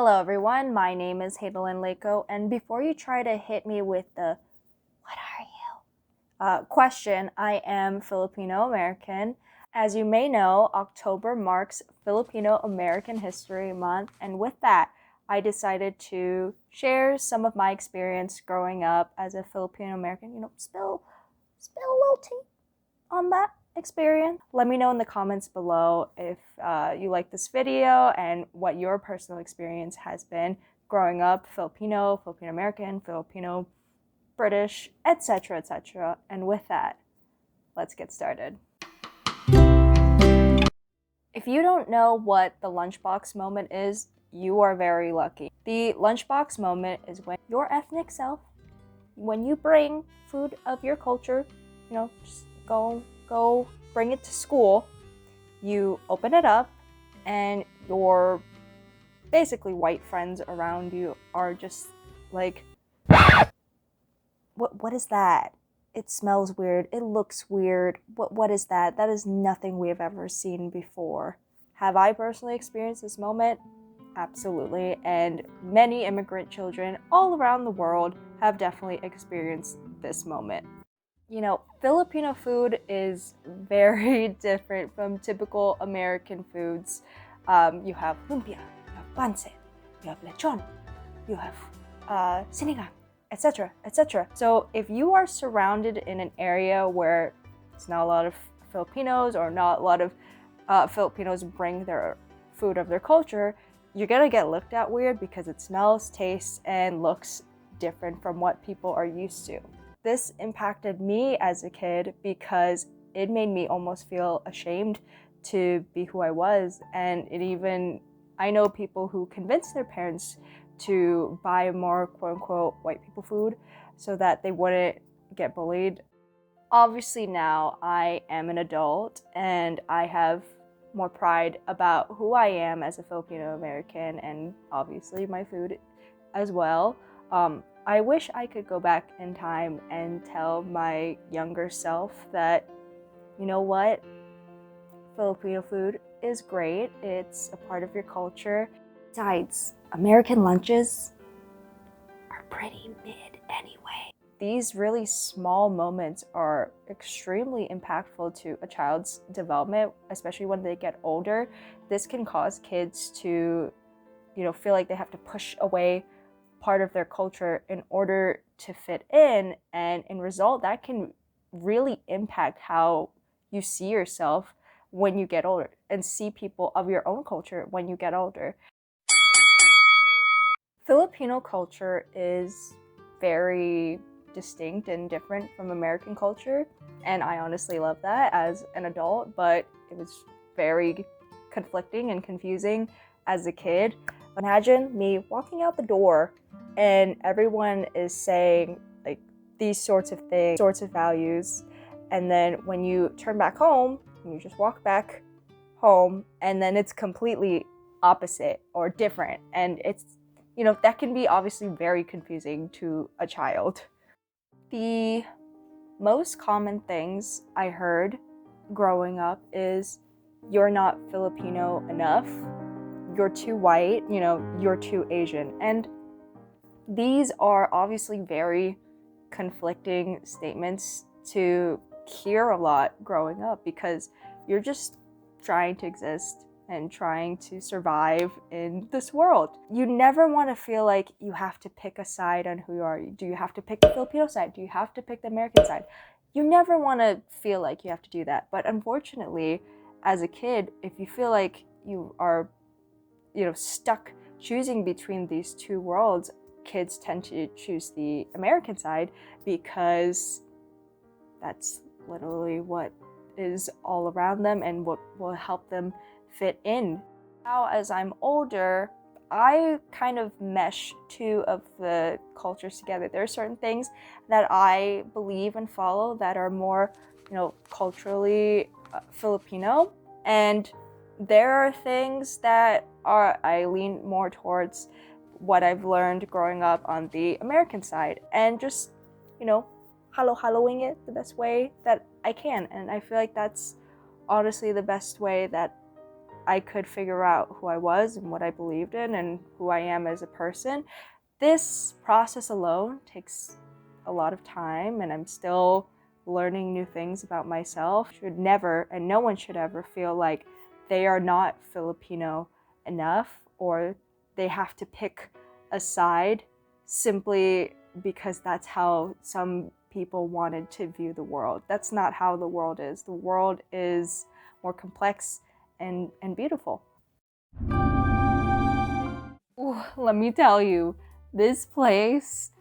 Hello everyone, my name is Hadel-Lynn, and before you try to hit me with the "what are you?" question, I am Filipino-American. As you may know, October marks Filipino-American History Month, and with that, I decided to share some of my experience growing up as a Filipino-American, spill a little tea on that experience. Let me know in the comments below if you like this video and what your personal experience has been growing up Filipino, Filipino-American, Filipino, British, etc., etc. And with that, let's get started. If you don't know what the lunchbox moment is, you are very lucky. The lunchbox moment is when your ethnic self, when you bring food of your culture, just go bring it to school, you open it up, and your basically white friends around you are just like, what is that? It smells weird, it looks weird, what is that? That is nothing we have ever seen before. Have I personally experienced this moment? Absolutely, and many immigrant children all around the world have definitely experienced this moment. Filipino food is very different from typical American foods. You have lumpia, you have pancit, you have lechon, you have sinigang, etc., etc. So if you are surrounded in an area where it's not a lot of Filipinos or not a lot of Filipinos bring their food of their culture, you're gonna get looked at weird because it smells, tastes, and looks different from what people are used to. This impacted me as a kid because it made me almost feel ashamed to be who I was. And I know people who convinced their parents to buy more quote-unquote white people food so that they wouldn't get bullied. Obviously now I am an adult and I have more pride about who I am as a Filipino-American and obviously my food as well. I wish I could go back in time and tell my younger self that, you know what, Filipino food is great, it's a part of your culture. Besides, American lunches are pretty mid anyway. These really small moments are extremely impactful to a child's development, especially when they get older. This can cause kids to, feel like they have to push away part of their culture in order to fit in, and in result that can really impact how you see yourself when you get older and see people of your own culture when you get older. Filipino culture is very distinct and different from American culture, and I honestly love that as an adult, but it was very conflicting and confusing as a kid. Imagine me walking out the door and everyone is saying like these sorts of things, sorts of values, and then when you turn back home, you just walk back home and then it's completely opposite or different, and it's, that can be obviously very confusing to a child. The most common things I heard growing up is, you're not Filipino enough, you're too white, you're too Asian. And these are obviously very conflicting statements to hear a lot growing up because you're just trying to exist and trying to survive in this world. You never want to feel like you have to pick a side on who you are. Do you have to pick the Filipino side? Do you have to pick the American side? You never want to feel like you have to do that. But unfortunately, as a kid, if you feel like you are, stuck choosing between these two worlds, kids tend to choose the American side because that's literally what is all around them and what will help them fit in. Now, as I'm older, I kind of mesh two of the cultures together. There are certain things that I believe and follow that are more, culturally Filipino, and there are things that I lean more towards what I've learned growing up on the American side, and just, halo-haloing it the best way that I can. And I feel like that's honestly the best way that I could figure out who I was and what I believed in and who I am as a person. This process alone takes a lot of time, and I'm still learning new things about myself. Should never, and no one should ever feel like they are not Filipino enough, or they have to pick a side simply because that's how some people wanted to view the world. That's not how the world is. The world is more complex and beautiful. Ooh, let me tell you, this place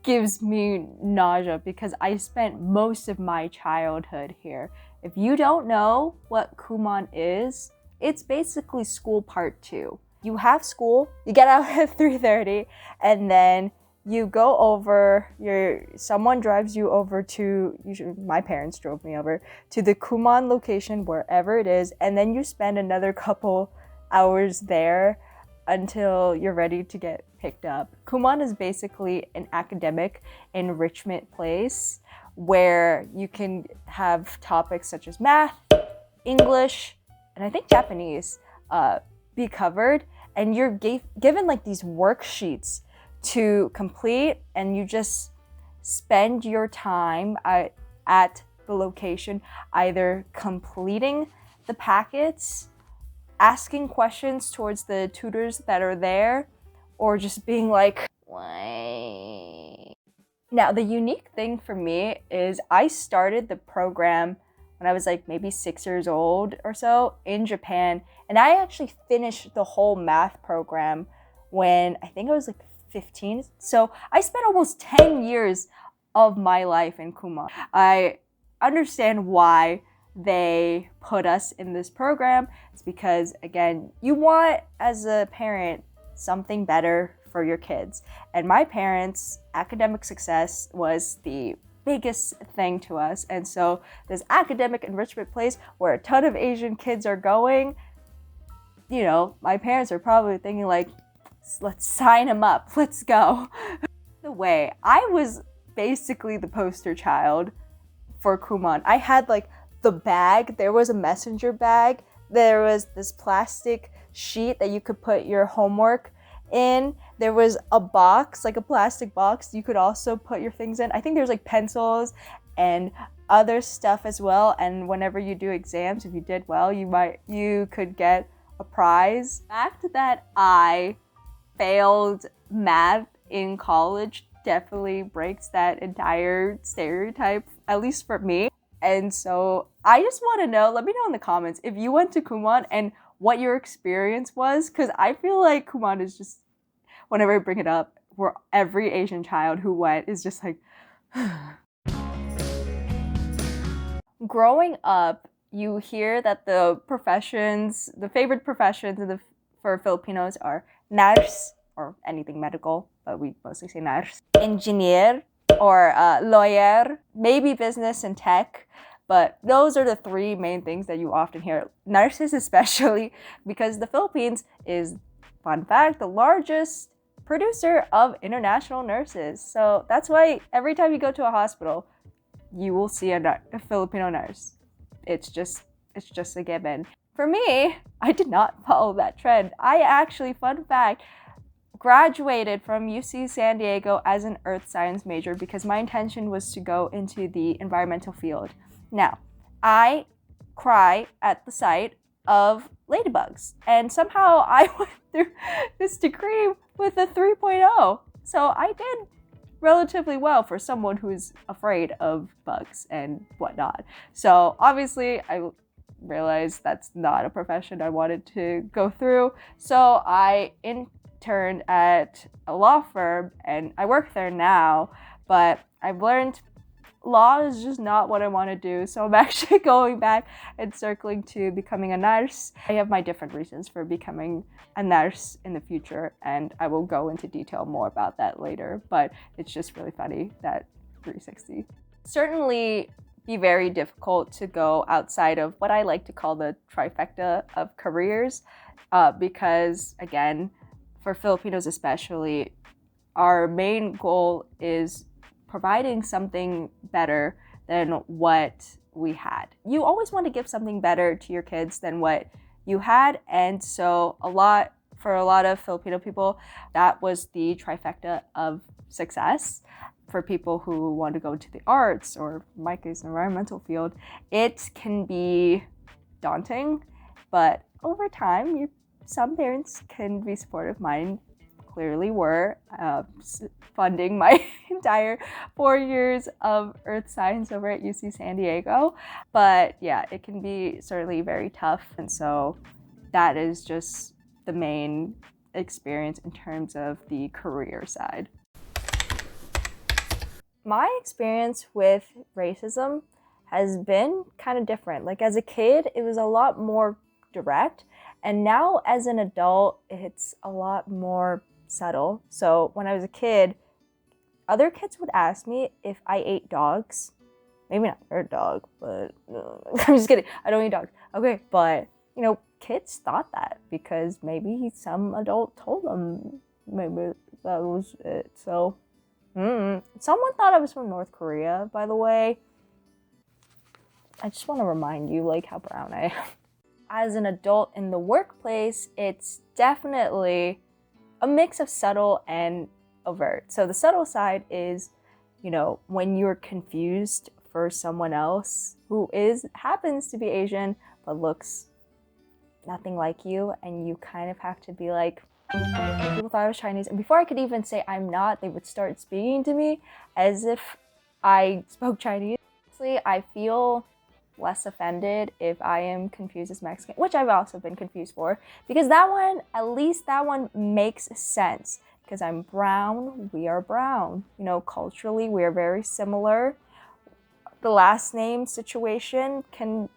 gives me nausea because I spent most of my childhood here. If you don't know what Kumon is, it's basically school part 2. You have school, you get out at 3:30, and then you go over, someone drives you over to, usually my parents drove me over, to the Kumon location, wherever it is, and then you spend another couple hours there until you're ready to get picked up. Kumon is basically an academic enrichment place where you can have topics such as math, English, and I think Japanese be covered, and you're given like these worksheets to complete, and you just spend your time at the location either completing the packets, asking questions towards the tutors that are there, or just being like, why? Now, the unique thing for me is I started the program when I was like maybe 6 years old or so in Japan, and I actually finished the whole math program when I think I was like 15. So I spent almost 10 years of my life in Kumon. I understand why they put us in this program. It's because, again, you want, as a parent, something better for your kids. And my parents' academic success was the biggest thing to us. And so this academic enrichment place where a ton of Asian kids are going, you know, my parents are probably thinking like, let's sign them up, let's go. The way, I was basically the poster child for Kumon. I had like the bag, there was a messenger bag, there was this plastic sheet that you could put your homework in, there was a box, like a plastic box you could also put your things in. I think there's like pencils and other stuff as well, and whenever you do exams, if you did well, you could get a prize. The fact that I failed math in college definitely breaks that entire stereotype, at least for me. And so I just want to know, let me know in the comments if you went to Kumon and what your experience was, because I feel like Kumon is just, whenever I bring it up, where every Asian child who went is just like, growing up, you hear that the favorite professions for Filipinos are nurse, or anything medical, but we mostly say nurse, engineer, or lawyer, maybe business and tech, but those are the 3 main things that you often hear. Nurses especially, because the Philippines is, fun fact, the largest producer of international nurses. So that's why every time you go to a hospital, you will see a Filipino nurse. It's just a given. For me, I did not follow that trend. I actually, fun fact, graduated from UC San Diego as an earth science major because my intention was to go into the environmental field. Now, I cry at the sight of ladybugs, and somehow I went through this degree with a 3.0. So I did relatively well for someone who's afraid of bugs and whatnot. So obviously I realized that's not a profession I wanted to go through. So I interned at a law firm and I work there now, but I've learned law is just not what I want to do. So I'm actually going back and circling to becoming a nurse. I have my different reasons for becoming a nurse in the future, and I will go into detail more about that later, but it's just really funny that 360. Certainly be very difficult to go outside of what I like to call the trifecta of careers, because again, for Filipinos especially, our main goal is providing something better than what we had. You always want to give something better to your kids than what you had. And so for a lot of Filipino people, that was the trifecta of success. For people who want to go into the arts, or in my case, environmental field, it can be daunting, but over time, some parents can be supportive. Mine clearly were, funding my entire 4 years of earth science over at UC San Diego. But yeah, it can be certainly very tough. And so that is just the main experience in terms of the career side. My experience with racism has been kind of different. Like as a kid, it was a lot more direct. And now as an adult, it's a lot more subtle. So when I was a kid, other kids would ask me if I ate dogs. Maybe not your dog, but I'm just kidding. I don't eat dogs. Okay, but kids thought that because maybe some adult told them. Maybe that was it. So someone thought I was from North Korea, by the way. I just want to remind you how brown I am. As an adult in the workplace, it's definitely a mix of subtle and overt. So the subtle side is, when you're confused for someone else who happens to be Asian but looks nothing like you, and you kind of have to be like, people thought I was Chinese, and before I could even say I'm not, they would start speaking to me as if I spoke Chinese. Honestly, I feel less offended if I am confused as Mexican, which I've also been confused for, because at least that one makes sense, because I'm brown, we are brown. Culturally, we are very similar. The last name situation can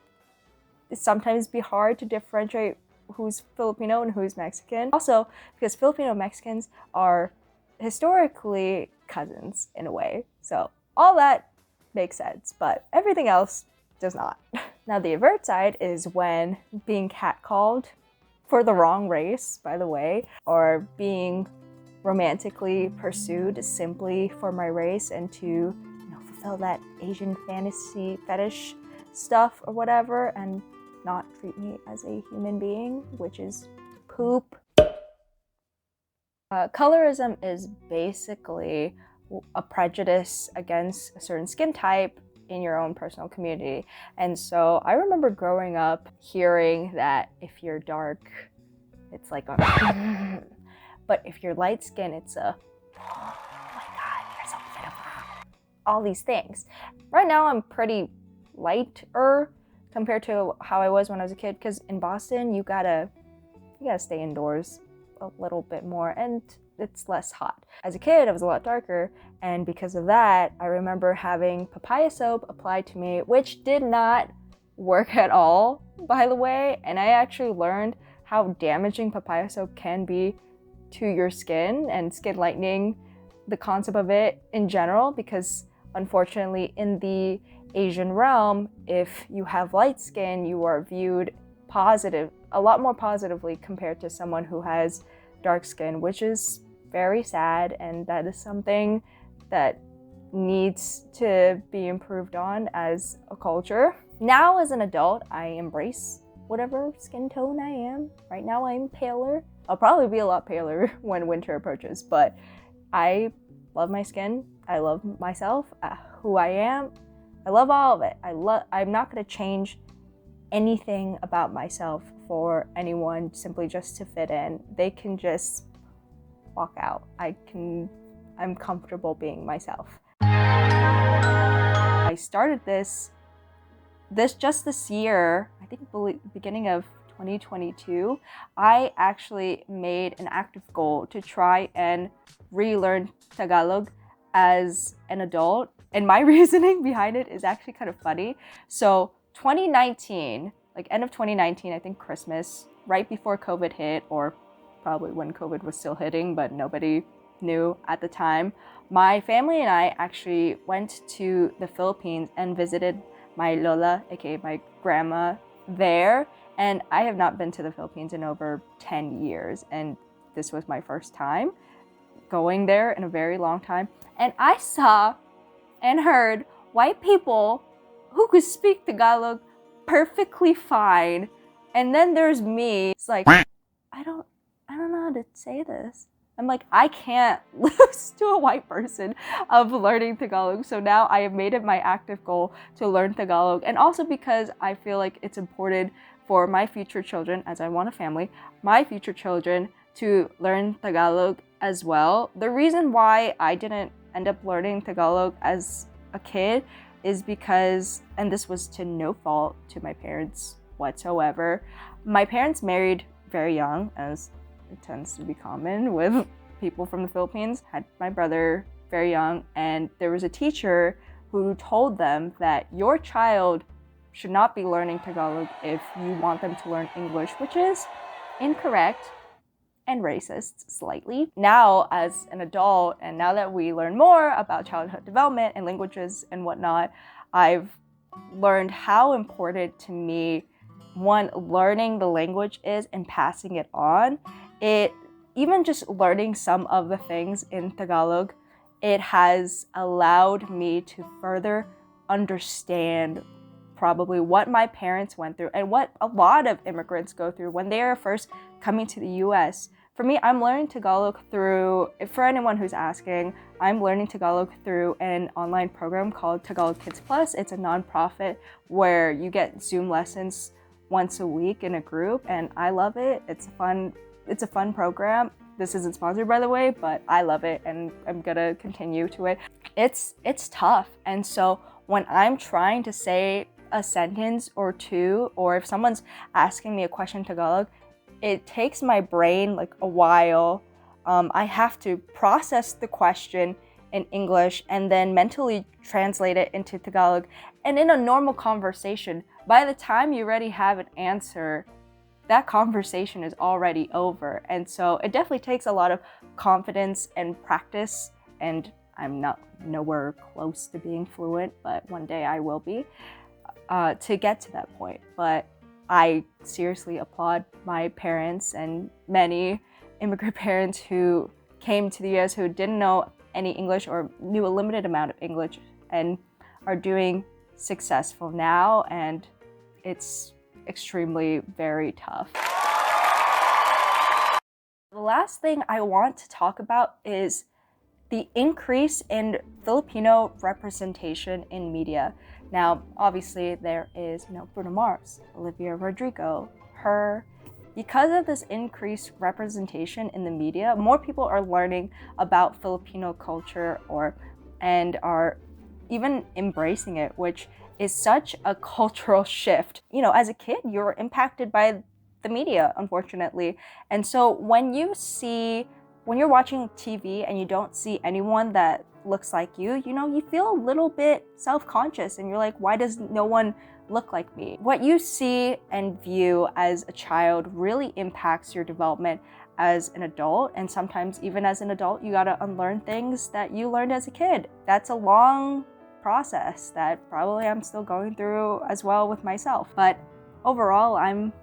sometimes be hard to differentiate who's Filipino and who's Mexican. Also, because Filipino-Mexicans are historically cousins in a way. So all that makes sense, but everything else does not. Now the avert side is when being catcalled for the wrong race, by the way, or being romantically pursued simply for my race and to fulfill that Asian fantasy fetish stuff or whatever, and not treat me as a human being, which is poop. Colorism is basically a prejudice against a certain skin type in your own personal community. And so I remember growing up hearing that if you're dark, it's like a but if you're light skin, it's a oh my god, you're so beautiful. All these things. Right now I'm pretty lighter compared to how I was when I was a kid, because in Boston you gotta stay indoors a little bit more and it's less hot. As a kid I was a lot darker, and because of that I remember having papaya soap applied to me, which did not work at all, by the way, and I actually learned how damaging papaya soap can be to your skin and skin lightening, the concept of it in general, because unfortunately in the Asian realm, if you have light skin, you are viewed a lot more positively compared to someone who has dark skin, which is very sad, and that is something that needs to be improved on as a culture. Now as an adult, I embrace whatever skin tone I am. Right now I'm paler. I'll probably be a lot paler when winter approaches, but I love my skin. I love myself, who I am. I love all of it. I'm not going to change anything about myself for anyone simply just to fit in. They can just walk out. I'm comfortable being myself. I started this year, I think beginning of 2022, I actually made an active goal to try and relearn Tagalog as an adult. And my reasoning behind it is actually kind of funny. So 2019, end of 2019, I think Christmas, right before COVID hit, or probably when COVID was still hitting, but nobody knew at the time, my family and I actually went to the Philippines and visited my Lola, aka my grandma, there. And I have not been to the Philippines in over 10 years. And this was my first time going there in a very long time. And I saw and heard white people who could speak Tagalog perfectly fine And then there's me. It's like, I don't know how to say this. I'm like, I can't lose to a white person of learning Tagalog. So now I have made it my active goal to learn Tagalog. And also because I feel like it's important for my future children, as I want a family, my future children to learn Tagalog as well. The reason why I didn't end up learning Tagalog as a kid is because, and this was to no fault to my parents whatsoever, my parents married very young, as it tends to be common with people from the Philippines. Had my brother very young, and there was a teacher who told them that your child should not be learning Tagalog if you want them to learn English, which is incorrect and racist slightly. Now, as an adult, and now that we learn more about childhood development and languages and whatnot, I've learned how important to me, one, learning the language is and passing it on. Even just learning some of the things in Tagalog, it has allowed me to further understand probably what my parents went through and what a lot of immigrants go through when they are first coming to the US. For me, I'm learning Tagalog through, for anyone who's asking, I'm learning Tagalog through an online program called Tagalog Kids Plus. It's a nonprofit where you get Zoom lessons once a week in a group, and I love it. It's a fun program. This isn't sponsored, by the way, but I love it and I'm gonna continue to it. It's tough, and so when I'm trying to say a sentence or two, or if someone's asking me a question in Tagalog, it takes my brain like a while. I have to process the question in English and then mentally translate it into Tagalog. And in a normal conversation, by the time you already have an answer, that conversation is already over. And so it definitely takes a lot of confidence and practice, and I'm nowhere close to being fluent, but one day I will be, to get to that point. But I seriously applaud my parents and many immigrant parents who came to the US who didn't know any English or knew a limited amount of English and are doing successful now, and it's extremely very tough. The last thing I want to talk about is the increase in Filipino representation in media. Now, obviously, there is Bruno Mars, Olivia Rodrigo, her. Because of this increased representation in the media, more people are learning about Filipino culture and are even embracing it, which is such a cultural shift. As a kid, you're impacted by the media, unfortunately. And so when you're watching TV and you don't see anyone that looks like you, you feel a little bit self-conscious and you're like, why does no one look like me? What you see and view as a child really impacts your development as an adult, and sometimes even as an adult, you gotta unlearn things that you learned as a kid. That's a long process that probably I'm still going through as well with myself. But overall, I'm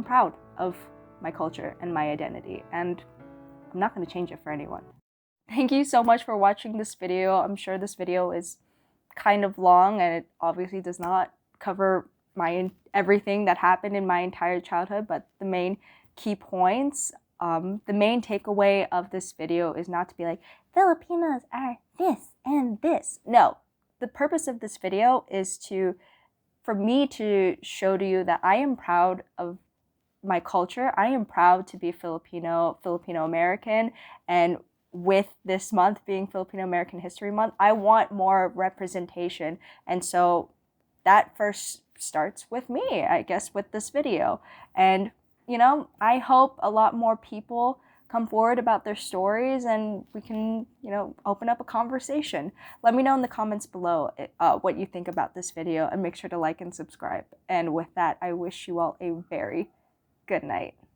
proud of my culture and my identity, and I'm not going to change it for anyone. Thank you so much for watching this video. I'm sure this video is kind of long and it obviously does not cover everything that happened in my entire childhood, but the main key points, the main takeaway of this video is not to be like, Filipinos are this and this. No, the purpose of this video is for me to show to you that I am proud of my culture. I am proud to be Filipino-American, and with this month being Filipino-American History Month, I want more representation. And so that first starts with me, I guess, with this video. And, I hope a lot more people come forward about their stories and we can, open up a conversation. Let me know in the comments below what you think about this video, and make sure to like and subscribe. And with that, I wish you all a very good night.